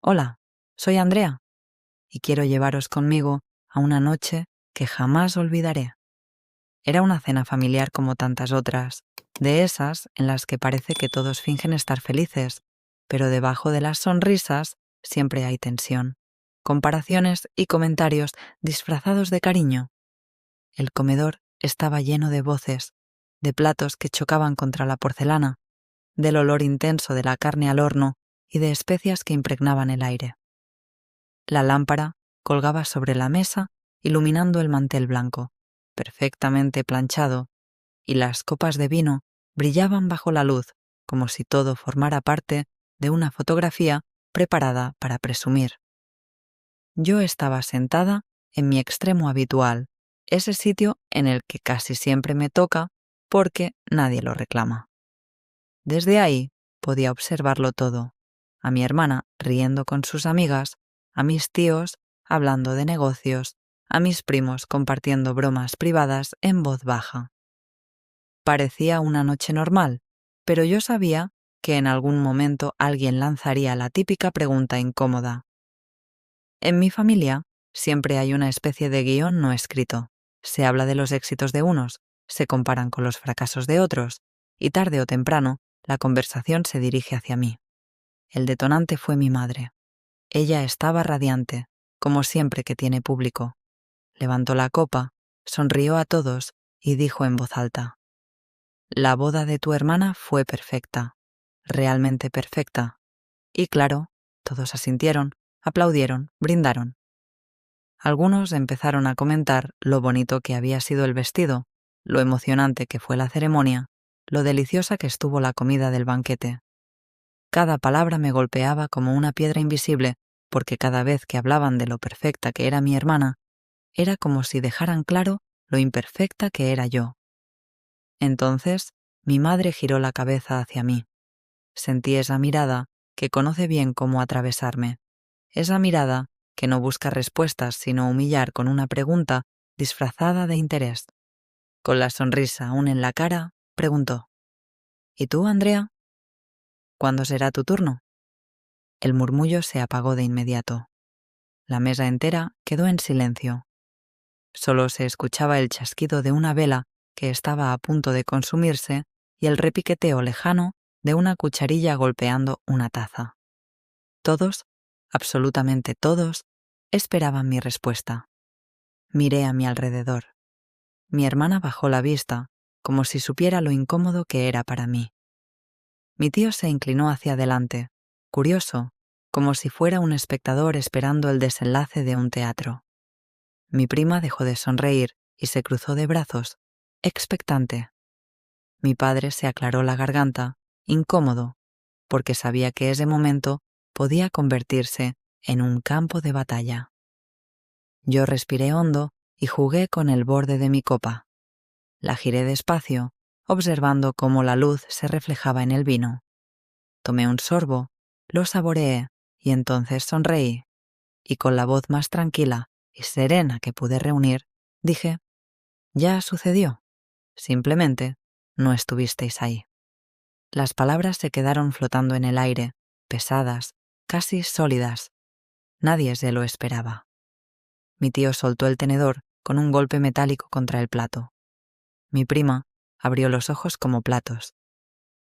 Hola, soy Andrea y quiero llevaros conmigo a una noche que jamás olvidaré. Era una cena familiar como tantas otras, de esas en las que parece que todos fingen estar felices, pero debajo de las sonrisas siempre hay tensión, comparaciones y comentarios disfrazados de cariño. El comedor estaba lleno de voces, de platos que chocaban contra la porcelana, del olor intenso de la carne al horno y de especias que impregnaban el aire. La lámpara colgaba sobre la mesa, iluminando el mantel blanco, perfectamente planchado, y las copas de vino brillaban bajo la luz, como si todo formara parte de una fotografía preparada para presumir. Yo estaba sentada en mi extremo habitual, ese sitio en el que casi siempre me toca porque nadie lo reclama. Desde ahí podía observarlo todo, a mi hermana riendo con sus amigas, a mis tíos hablando de negocios, a mis primos compartiendo bromas privadas en voz baja. Parecía una noche normal, pero yo sabía que en algún momento alguien lanzaría la típica pregunta incómoda. En mi familia siempre hay una especie de guión no escrito. Se habla de los éxitos de unos, se comparan con los fracasos de otros, y tarde o temprano la conversación se dirige hacia mí. El detonante fue mi madre. Ella estaba radiante, como siempre que tiene público. Levantó la copa, sonrió a todos y dijo en voz alta: «La boda de tu hermana fue perfecta, realmente perfecta». Y claro, todos asintieron, aplaudieron, brindaron. Algunos empezaron a comentar lo bonito que había sido el vestido, lo emocionante que fue la ceremonia, lo deliciosa que estuvo la comida del banquete. Cada palabra me golpeaba como una piedra invisible, porque cada vez que hablaban de lo perfecta que era mi hermana, era como si dejaran claro lo imperfecta que era yo. Entonces, mi madre giró la cabeza hacia mí. Sentí esa mirada que conoce bien cómo atravesarme, esa mirada que no busca respuestas sino humillar con una pregunta disfrazada de interés. Con la sonrisa aún en la cara, preguntó: «¿Y tú, Andrea? ¿Cuándo será tu turno?». El murmullo se apagó de inmediato. La mesa entera quedó en silencio. Solo se escuchaba el chasquido de una vela que estaba a punto de consumirse y el repiqueteo lejano de una cucharilla golpeando una taza. Todos, absolutamente todos, esperaban mi respuesta. Miré a mi alrededor. Mi hermana bajó la vista, como si supiera lo incómodo que era para mí. Mi tío se inclinó hacia adelante, curioso, como si fuera un espectador esperando el desenlace de un teatro. Mi prima dejó de sonreír y se cruzó de brazos, expectante. Mi padre se aclaró la garganta, incómodo, porque sabía que ese momento podía convertirse en un campo de batalla. Yo respiré hondo y jugué con el borde de mi copa. La giré despacio, observando cómo la luz se reflejaba en el vino. Tomé un sorbo, lo saboreé y entonces sonreí, y con la voz más tranquila y serena que pude reunir, dije: «Ya sucedió. Simplemente no estuvisteis ahí». Las palabras se quedaron flotando en el aire, pesadas, casi sólidas. Nadie se lo esperaba. Mi tío soltó el tenedor con un golpe metálico contra el plato. Mi prima abrió los ojos como platos.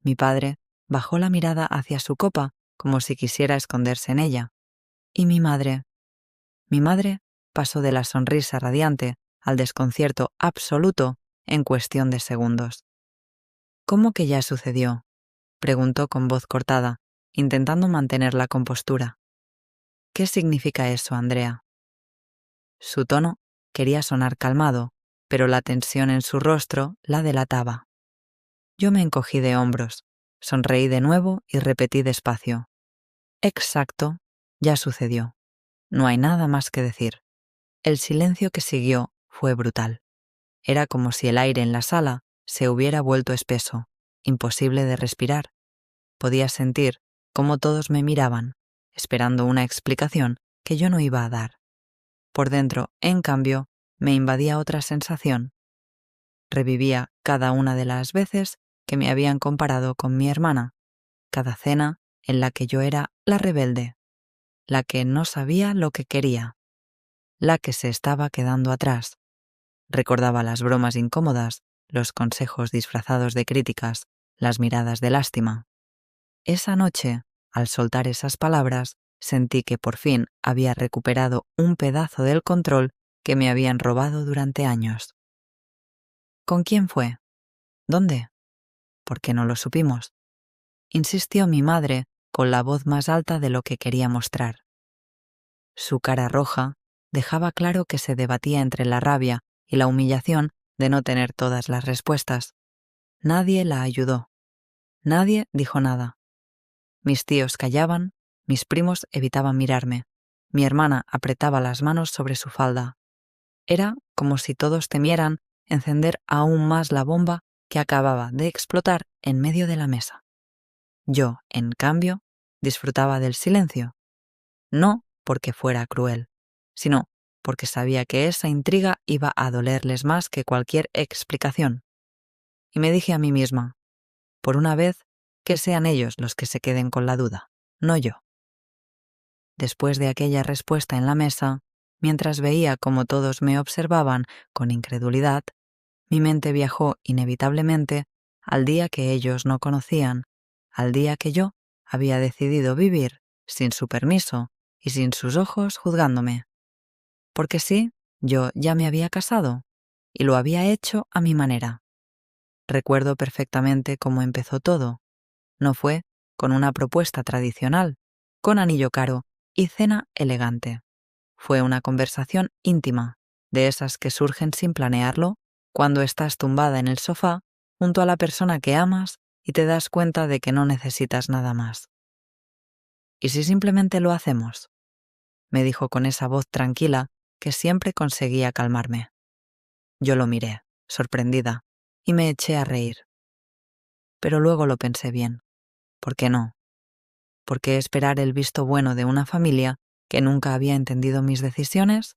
Mi padre bajó la mirada hacia su copa como si quisiera esconderse en ella. Y mi madre pasó de la sonrisa radiante al desconcierto absoluto en cuestión de segundos. «¿Cómo que ya sucedió?», preguntó con voz cortada, intentando mantener la compostura. «¿Qué significa eso, Andrea?». Su tono quería sonar calmado, pero la tensión en su rostro la delataba. Yo me encogí de hombros, sonreí de nuevo y repetí despacio: «Exacto, ya sucedió. No hay nada más que decir». El silencio que siguió fue brutal. Era como si el aire en la sala se hubiera vuelto espeso, imposible de respirar. Podía sentir cómo todos me miraban, esperando una explicación que yo no iba a dar. Por dentro, en cambio, me invadía otra sensación. Revivía cada una de las veces que me habían comparado con mi hermana, cada cena en la que yo era la rebelde. la que no sabía lo que quería, la que se estaba quedando atrás. Recordaba las bromas incómodas, los consejos disfrazados de críticas, las miradas de lástima. Esa noche, al soltar esas palabras, sentí que por fin había recuperado un pedazo del control que me habían robado durante años. ¿Con quién fue? ¿Dónde? ¿Por qué no lo supimos? Insistió mi madre con la voz más alta de lo que quería mostrar. Su cara roja dejaba claro que se debatía entre la rabia y la humillación de no tener todas las respuestas. Nadie la ayudó. Nadie dijo nada. Mis tíos callaban, mis primos evitaban mirarme. Mi hermana apretaba las manos sobre su falda. Era como si todos temieran encender aún más la bomba que acababa de explotar en medio de la mesa. Yo, en cambio, disfrutaba del silencio. No porque fuera cruel, sino porque sabía que esa intriga iba a dolerles más que cualquier explicación. Y me dije a mí misma, por una vez, que sean ellos los que se queden con la duda, no yo. Después de aquella respuesta en la mesa, mientras veía cómo todos me observaban con incredulidad, mi mente viajó inevitablemente al día que ellos no conocían, al día que yo había decidido vivir sin su permiso y sin sus ojos juzgándome. Porque sí, yo ya me había casado y lo había hecho a mi manera. Recuerdo perfectamente cómo empezó todo. No fue con una propuesta tradicional, con anillo caro y cena elegante. Fue una conversación íntima, de esas que surgen sin planearlo, cuando estás tumbada en el sofá junto a la persona que amas y te das cuenta de que no necesitas nada más. ¿Y si simplemente lo hacemos?, me dijo con esa voz tranquila que siempre conseguía calmarme. Yo lo miré, sorprendida, y me eché a reír. Pero luego lo pensé bien. ¿Por qué no? ¿Por qué esperar el visto bueno de una familia que nunca había entendido mis decisiones?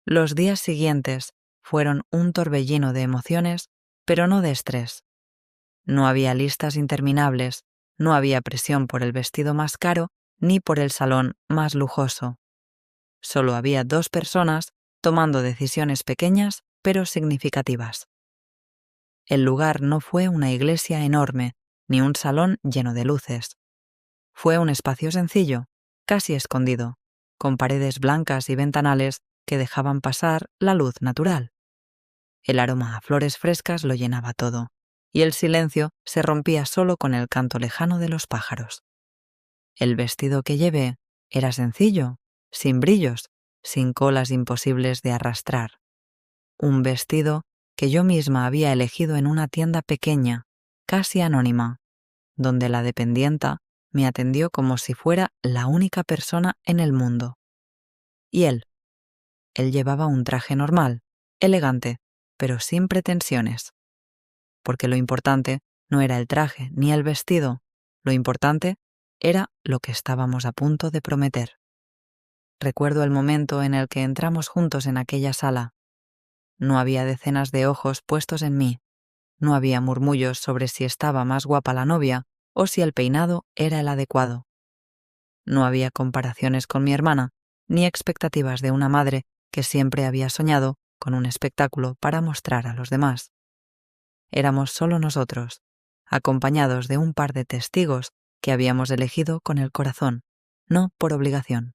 Los días siguientes fueron un torbellino de emociones, pero no de estrés. No había listas interminables, no había presión por el vestido más caro ni por el salón más lujoso. Solo había 2 personas tomando decisiones pequeñas pero significativas. El lugar no fue una iglesia enorme ni un salón lleno de luces. Fue un espacio sencillo, casi escondido, con paredes blancas y ventanales que dejaban pasar la luz natural. El aroma a flores frescas lo llenaba todo, y el silencio se rompía solo con el canto lejano de los pájaros. El vestido que llevé era sencillo, sin brillos, sin colas imposibles de arrastrar. Un vestido que yo misma había elegido en una tienda pequeña, casi anónima, donde la dependienta me atendió como si fuera la única persona en el mundo. Y él llevaba un traje normal, elegante, pero sin pretensiones. Porque lo importante no era el traje ni el vestido, lo importante era lo que estábamos a punto de prometer. Recuerdo el momento en el que entramos juntos en aquella sala. No había decenas de ojos puestos en mí, no había murmullos sobre si estaba más guapa la novia o si el peinado era el adecuado. No había comparaciones con mi hermana, ni expectativas de una madre que siempre había soñado con un espectáculo para mostrar a los demás. Éramos solo nosotros, acompañados de un par de testigos que habíamos elegido con el corazón, no por obligación.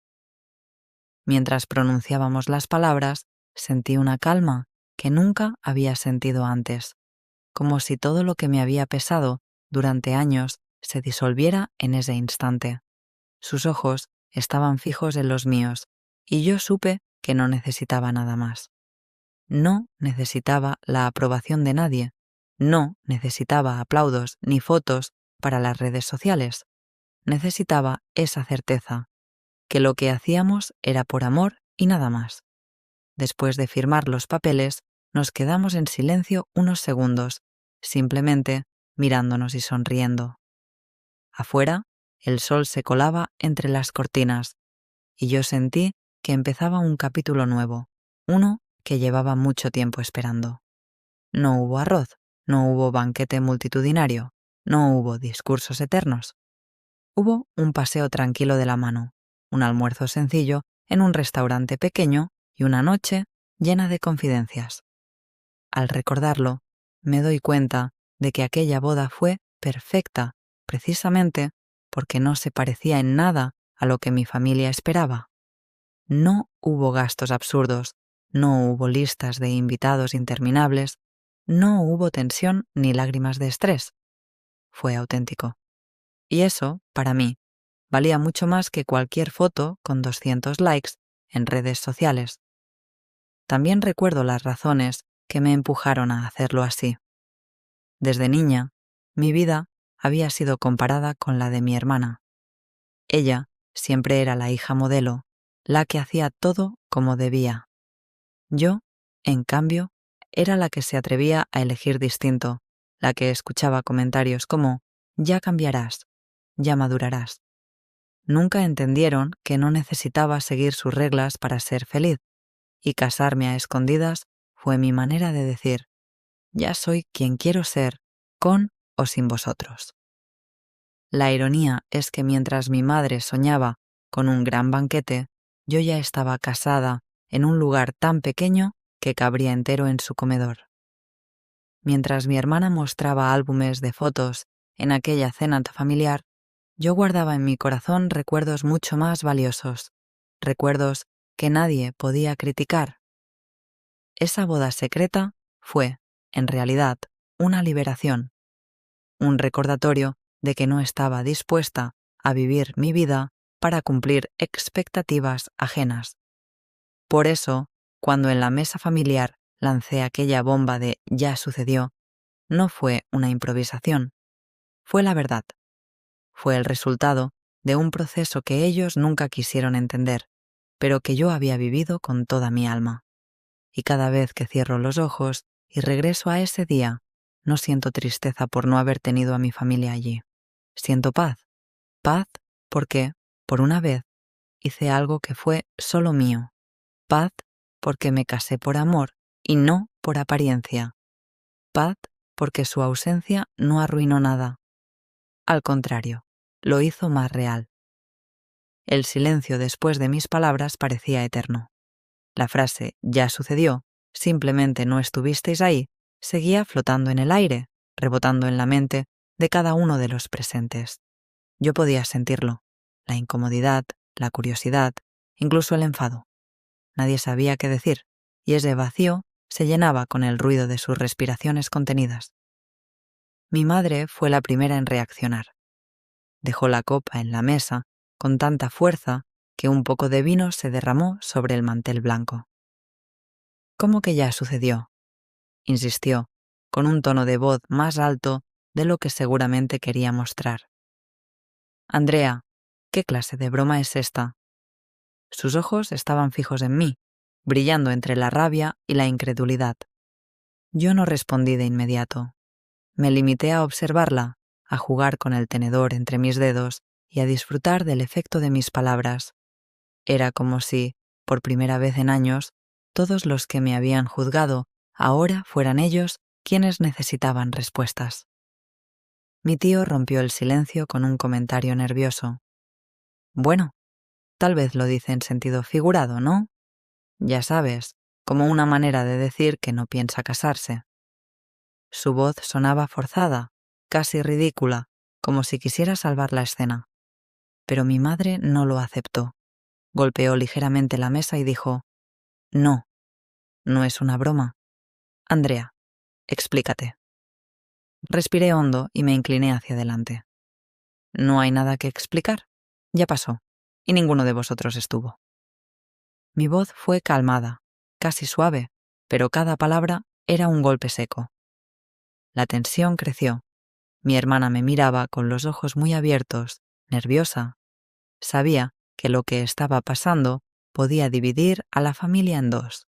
Mientras pronunciábamos las palabras, sentí una calma que nunca había sentido antes, como si todo lo que me había pesado durante años se disolviera en ese instante. Sus ojos estaban fijos en los míos, y yo supe que no necesitaba nada más. No necesitaba la aprobación de nadie, no necesitaba aplausos ni fotos para las redes sociales. Necesitaba esa certeza, que lo que hacíamos era por amor y nada más. Después de firmar los papeles, nos quedamos en silencio unos segundos, simplemente mirándonos y sonriendo. Afuera, el sol se colaba entre las cortinas, y yo sentí que empezaba un capítulo nuevo, uno que llevaba mucho tiempo esperando. No hubo arroz, no hubo banquete multitudinario, no hubo discursos eternos. Hubo un paseo tranquilo de la mano, un almuerzo sencillo en un restaurante pequeño y una noche llena de confidencias. Al recordarlo, me doy cuenta de que aquella boda fue perfecta, precisamente porque no se parecía en nada a lo que mi familia esperaba. No hubo gastos absurdos, no hubo listas de invitados interminables, no hubo tensión ni lágrimas de estrés. Fue auténtico. Y eso, para mí, valía mucho más que cualquier foto con 200 likes en redes sociales. También recuerdo las razones que me empujaron a hacerlo así. Desde niña, mi vida había sido comparada con la de mi hermana. Ella siempre era la hija modelo, la que hacía todo como debía. Yo, en cambio, era la que se atrevía a elegir distinto, la que escuchaba comentarios como «ya cambiarás, ya madurarás». Nunca entendieron que no necesitaba seguir sus reglas para ser feliz, y casarme a escondidas fue mi manera de decir «ya soy quien quiero ser, con o sin vosotros». La ironía es que mientras mi madre soñaba con un gran banquete, yo ya estaba casada en un lugar tan pequeño que cabría entero en su comedor. Mientras mi hermana mostraba álbumes de fotos en aquella cena familiar, yo guardaba en mi corazón recuerdos mucho más valiosos, recuerdos que nadie podía criticar. Esa boda secreta fue, en realidad, una liberación, un recordatorio de que no estaba dispuesta a vivir mi vida para cumplir expectativas ajenas. Por eso, cuando en la mesa familiar lancé aquella bomba de «ya sucedió», no fue una improvisación, fue la verdad. Fue el resultado de un proceso que ellos nunca quisieron entender, pero que yo había vivido con toda mi alma. Y cada vez que cierro los ojos y regreso a ese día, no siento tristeza por no haber tenido a mi familia allí. Siento paz. Paz porque, por una vez, hice algo que fue solo mío. Paz porque me casé por amor y no por apariencia. Paz porque su ausencia no arruinó nada. Al contrario, lo hizo más real. El silencio después de mis palabras parecía eterno. La frase «ya sucedió, simplemente no estuvisteis ahí» seguía flotando en el aire, rebotando en la mente de cada uno de los presentes. Yo podía sentirlo, la incomodidad, la curiosidad, incluso el enfado. Nadie sabía qué decir, y ese vacío se llenaba con el ruido de sus respiraciones contenidas. Mi madre fue la primera en reaccionar. Dejó la copa en la mesa con tanta fuerza que un poco de vino se derramó sobre el mantel blanco. «¿Cómo que ya sucedió?», insistió, con un tono de voz más alto de lo que seguramente quería mostrar. «Andrea, ¿qué clase de broma es esta?». Sus ojos estaban fijos en mí, brillando entre la rabia y la incredulidad. Yo no respondí de inmediato. Me limité a observarla, a jugar con el tenedor entre mis dedos y a disfrutar del efecto de mis palabras. Era como si, por primera vez en años, todos los que me habían juzgado ahora fueran ellos quienes necesitaban respuestas. Mi tío rompió el silencio con un comentario nervioso. «Bueno, tal vez lo dice en sentido figurado, ¿no? Ya sabes, como una manera de decir que no piensa casarse». Su voz sonaba forzada, casi ridícula, como si quisiera salvar la escena. Pero mi madre no lo aceptó. Golpeó ligeramente la mesa y dijo: «No, no es una broma. Andrea, explícate». Respiré hondo y me incliné hacia adelante. «No hay nada que explicar. Ya pasó, y ninguno de vosotros estuvo». Mi voz fue calmada, casi suave, pero cada palabra era un golpe seco. La tensión creció. Mi hermana me miraba con los ojos muy abiertos, nerviosa. Sabía que lo que estaba pasando podía dividir a la familia en dos.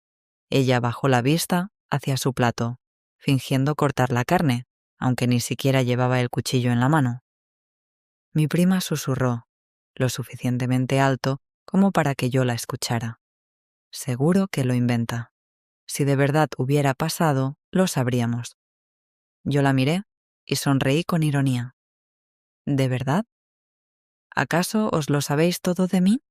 Ella bajó la vista hacia su plato, fingiendo cortar la carne, aunque ni siquiera llevaba el cuchillo en la mano. Mi prima susurró, lo suficientemente alto como para que yo la escuchara. «Seguro que lo inventa. Si de verdad hubiera pasado, lo sabríamos». Yo la miré y sonreí con ironía. «¿De verdad? ¿Acaso os lo sabéis todo de mí?».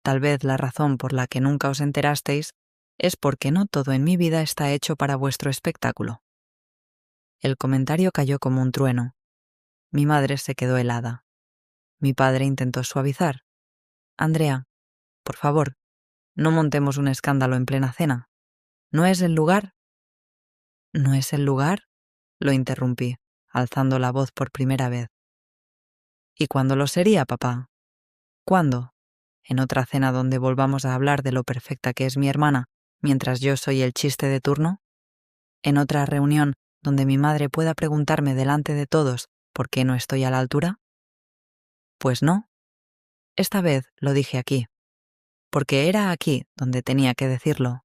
Tal vez la razón por la que nunca os enterasteis es porque no todo en mi vida está hecho para vuestro espectáculo. El comentario cayó como un trueno. Mi madre se quedó helada. Mi padre intentó suavizar. Andrea, por favor, no montemos un escándalo en plena cena. ¿No es el lugar? ¿No es el lugar? Lo interrumpí, alzando la voz por primera vez. ¿Y cuándo lo sería, papá? ¿Cuándo? ¿En otra cena donde volvamos a hablar de lo perfecta que es mi hermana, mientras yo soy el chiste de turno? ¿En otra reunión donde mi madre pueda preguntarme delante de todos por qué no estoy a la altura? Pues no. Esta vez lo dije aquí, porque era aquí donde tenía que decirlo.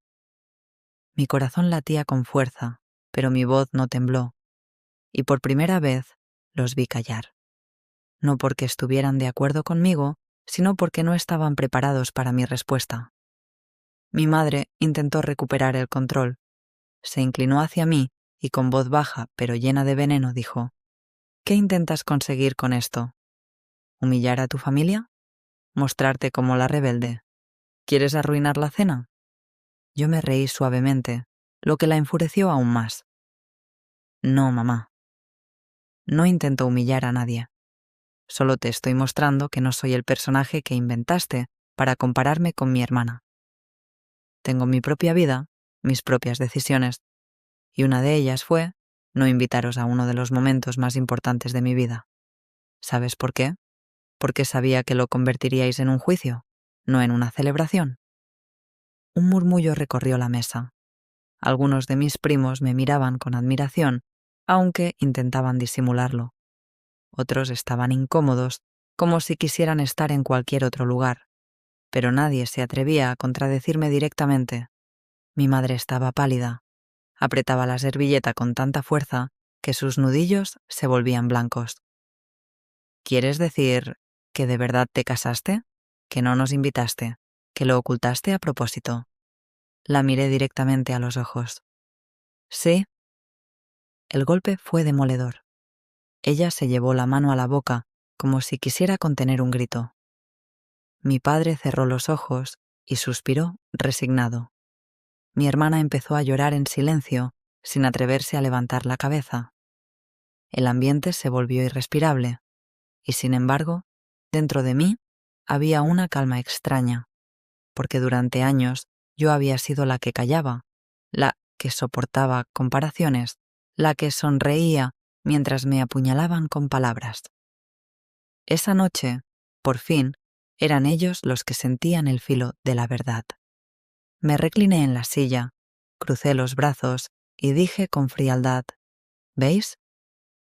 Mi corazón latía con fuerza, pero mi voz no tembló, y por primera vez los vi callar. No porque estuvieran de acuerdo conmigo, sino porque no estaban preparados para mi respuesta. Mi madre intentó recuperar el control. Se inclinó hacia mí y con voz baja pero llena de veneno dijo: ¿Qué intentas conseguir con esto? ¿Humillar a tu familia? ¿Mostrarte como la rebelde? ¿Quieres arruinar la cena? Yo me reí suavemente, lo que la enfureció aún más. No, mamá. No intento humillar a nadie. Solo te estoy mostrando que no soy el personaje que inventaste para compararme con mi hermana. Tengo mi propia vida, mis propias decisiones, y una de ellas fue no invitaros a uno de los momentos más importantes de mi vida. ¿Sabes por qué? Porque sabía que lo convertiríais en un juicio, no en una celebración. Un murmullo recorrió la mesa. Algunos de mis primos me miraban con admiración, aunque intentaban disimularlo. Otros estaban incómodos, como si quisieran estar en cualquier otro lugar, pero nadie se atrevía a contradecirme directamente. Mi madre estaba pálida. Apretaba la servilleta con tanta fuerza que sus nudillos se volvían blancos. ¿Quieres decir que de verdad te casaste? ¿Que no nos invitaste? ¿Que lo ocultaste a propósito? La miré directamente a los ojos. Sí. El golpe fue demoledor. Ella se llevó la mano a la boca como si quisiera contener un grito. Mi padre cerró los ojos y suspiró resignado. Mi hermana empezó a llorar en silencio, sin atreverse a levantar la cabeza. El ambiente se volvió irrespirable, y sin embargo, dentro de mí había una calma extraña, porque durante años yo había sido la que callaba, la que soportaba comparaciones, la que sonreía mientras me apuñalaban con palabras. Esa noche, por fin, eran ellos los que sentían el filo de la verdad. Me recliné en la silla, crucé los brazos y dije con frialdad: ¿veis?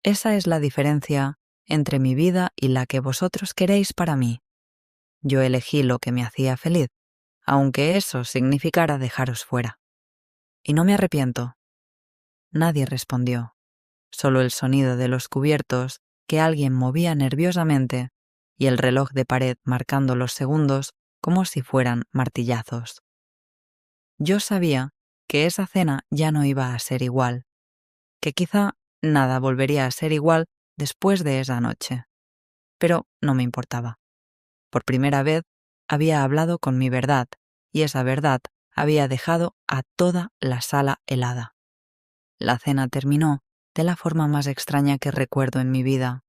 Esa es la diferencia entre mi vida y la que vosotros queréis para mí. Yo elegí lo que me hacía feliz, aunque eso significara dejaros fuera. Y no me arrepiento. Nadie respondió, solo el sonido de los cubiertos que alguien movía nerviosamente y el reloj de pared marcando los segundos como si fueran martillazos. Yo sabía que esa cena ya no iba a ser igual, que quizá nada volvería a ser igual después de esa noche. Pero no me importaba. Por primera vez había hablado con mi verdad, y esa verdad había dejado a toda la sala helada. La cena terminó de la forma más extraña que recuerdo en mi vida.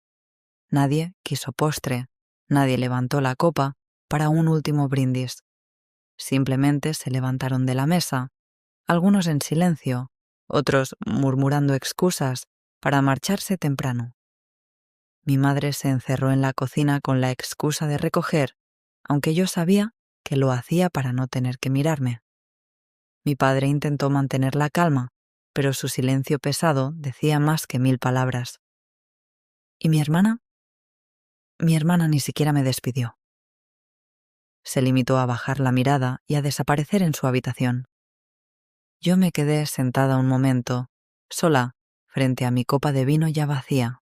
Nadie quiso postre, nadie levantó la copa para un último brindis. Simplemente se levantaron de la mesa, algunos en silencio, otros murmurando excusas para marcharse temprano. Mi madre se encerró en la cocina con la excusa de recoger, aunque yo sabía que lo hacía para no tener que mirarme. Mi padre intentó mantener la calma, pero su silencio pesado decía más que 1000 palabras. ¿Y mi hermana? Mi hermana ni siquiera me despidió. Se limitó a bajar la mirada y a desaparecer en su habitación. Yo me quedé sentada un momento, sola, frente a mi copa de vino ya vacía.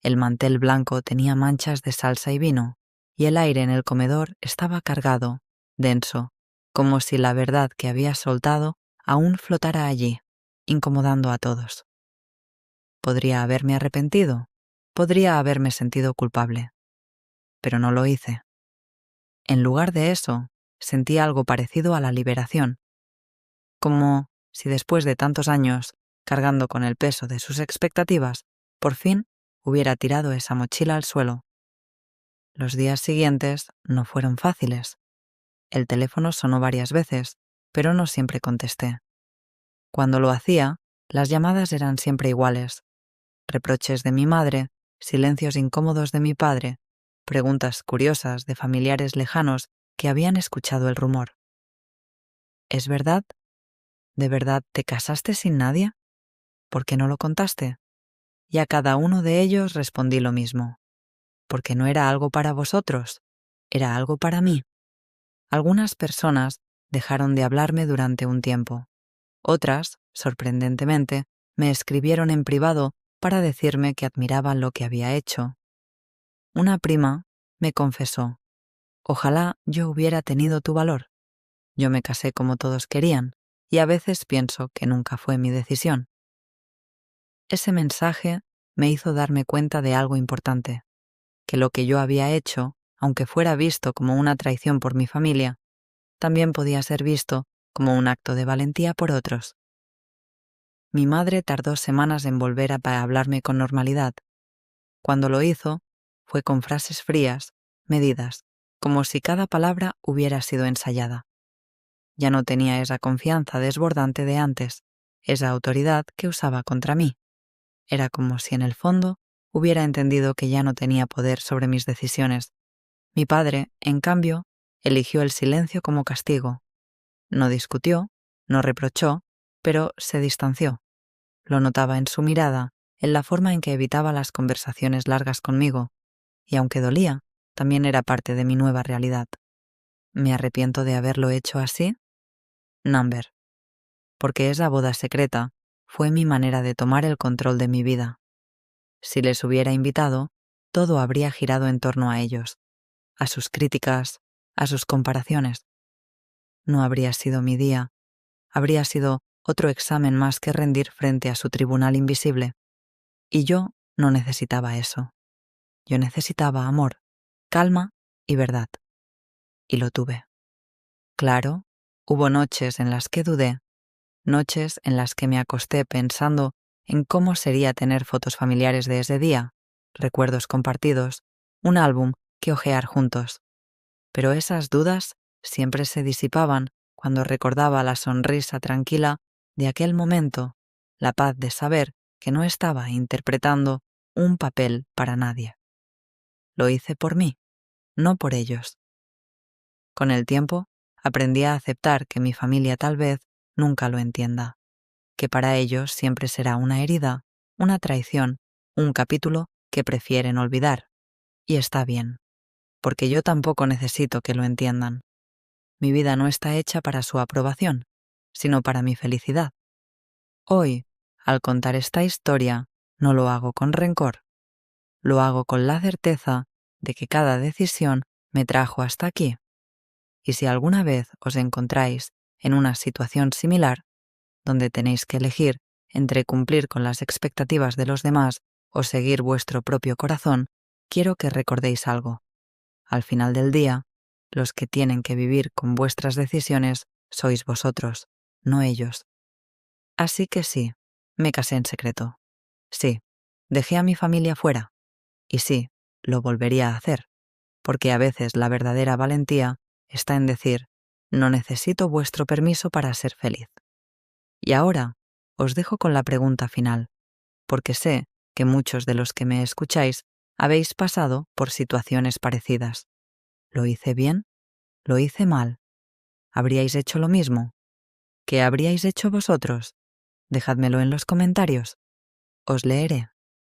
El mantel blanco tenía manchas de salsa y vino, y el aire en el comedor estaba cargado, denso, como si la verdad que había soltado aún flotara allí, incomodando a todos. Podría haberme arrepentido, podría haberme sentido culpable, pero no lo hice. En lugar de eso, sentí algo parecido a la liberación, como si después de tantos años, cargando con el peso de sus expectativas, por fin hubiera tirado esa mochila al suelo. Los días siguientes no fueron fáciles. El teléfono sonó varias veces, pero no siempre contesté. Cuando lo hacía, las llamadas eran siempre iguales. Reproches de mi madre, silencios incómodos de mi padre, preguntas curiosas de familiares lejanos que habían escuchado el rumor. ¿Es verdad? ¿De verdad te casaste sin nadie? ¿Por qué no lo contaste? Y a cada uno de ellos respondí lo mismo. Porque no era algo para vosotros, era algo para mí. Algunas personas dejaron de hablarme durante un tiempo. Otras, sorprendentemente, me escribieron en privado para decirme que admiraban lo que había hecho. Una prima me confesó: ojalá yo hubiera tenido tu valor. Yo me casé como todos querían, y a veces pienso que nunca fue mi decisión. Ese mensaje me hizo darme cuenta de algo importante, que lo que yo había hecho, aunque fuera visto como una traición por mi familia, también podía ser visto como un acto de valentía por otros. Mi madre tardó semanas en volver a hablarme con normalidad. Cuando lo hizo, fue con frases frías, medidas, como si cada palabra hubiera sido ensayada. Ya no tenía esa confianza desbordante de antes, esa autoridad que usaba contra mí. Era como si en el fondo hubiera entendido que ya no tenía poder sobre mis decisiones. Mi padre, en cambio, eligió el silencio como castigo. No discutió, no reprochó, pero se distanció. Lo notaba en su mirada, en la forma en que evitaba las conversaciones largas conmigo, y aunque dolía, también era parte de mi nueva realidad. ¿Me arrepiento de haberlo hecho así? Number. Porque esa boda secreta fue mi manera de tomar el control de mi vida. Si les hubiera invitado, todo habría girado en torno a ellos, a sus críticas, a sus comparaciones. No habría sido mi día, habría sido otro examen más que rendir frente a su tribunal invisible. Y yo no necesitaba eso. Yo necesitaba amor, calma y verdad. Y lo tuve. Claro, hubo noches en las que dudé, noches en las que me acosté pensando en cómo sería tener fotos familiares de ese día, recuerdos compartidos, un álbum que hojear juntos. Pero esas dudas siempre se disipaban cuando recordaba la sonrisa tranquila de aquel momento, la paz de saber que no estaba interpretando un papel para nadie. Lo hice por mí, no por ellos. Con el tiempo, aprendí a aceptar que mi familia tal vez nunca lo entienda, que para ellos siempre será una herida, una traición, un capítulo que prefieren olvidar. Y está bien, porque yo tampoco necesito que lo entiendan. Mi vida no está hecha para su aprobación, sino para mi felicidad. Hoy, al contar esta historia, no lo hago con rencor. Lo hago con la certeza de que cada decisión me trajo hasta aquí. Y si alguna vez os encontráis en una situación similar, donde tenéis que elegir entre cumplir con las expectativas de los demás o seguir vuestro propio corazón, quiero que recordéis algo. Al final del día, los que tienen que vivir con vuestras decisiones sois vosotros, no ellos. Así que sí, me casé en secreto. Sí, dejé a mi familia fuera. Y sí, lo volvería a hacer, porque a veces la verdadera valentía está en decir: no necesito vuestro permiso para ser feliz. Y ahora os dejo con la pregunta final, porque sé que muchos de los que me escucháis habéis pasado por situaciones parecidas. ¿Lo hice bien? ¿Lo hice mal? ¿Habríais hecho lo mismo? ¿Qué habríais hecho vosotros? Dejádmelo en los comentarios. Os leeré.